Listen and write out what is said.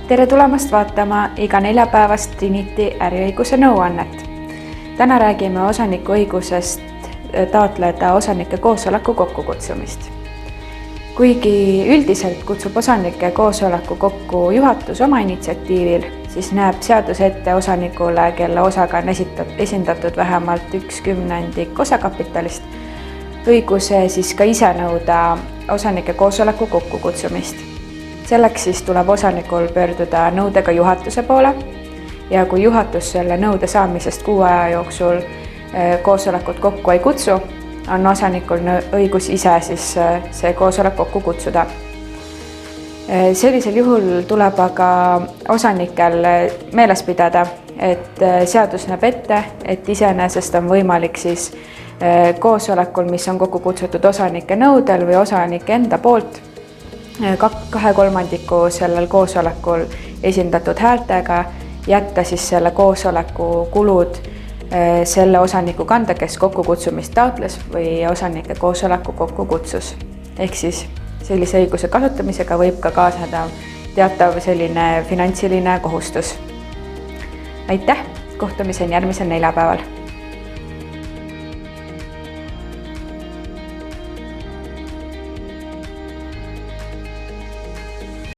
Tere tulemast vaatama iga neljapäevast Trinity äriõiguse nõuannet. Täna räägime osaniku õigusest taotleda osanike koosoleku kokkukutsumist. Kuigi üldiselt kutsub osanike koosoleku kokku juhatus oma initsiatiivil, siis näeb seadus ette osanikule, kelle osaga on esindatud vähemalt 1/10 osakapitalist, õiguse siis ka ise nõuda osanike koosoleku kokkukutsumist. Selleks siis tuleb osanikul pöörduda nõudega juhatuse poole ja kui juhatus selle nõude saamisest 6 aja jooksul koosolekut kokku ei kutsu, on osanikul õigus ise siis see koosolek kokku kutsuda. Sellisel juhul tuleb aga osanikel meeles pidada, et seadus näeb ette, et iseenesest on võimalik siis koosolekul, mis on kokku kutsutud osanike nõudel või osanike enda poolt, 2/3 sellel koosolekul esindatud häältega jätta siis selle koosoleku kulud selle osaniku kanda, kes kokkukutsumist taotles või osanike koosoleku kokku kutsus. Ehk siis sellise õiguse kasutamisega võib ka kaasneda teatav selline finantsiline kohustus. Aitäh, kohtumiseni järgmisel neljapäeval!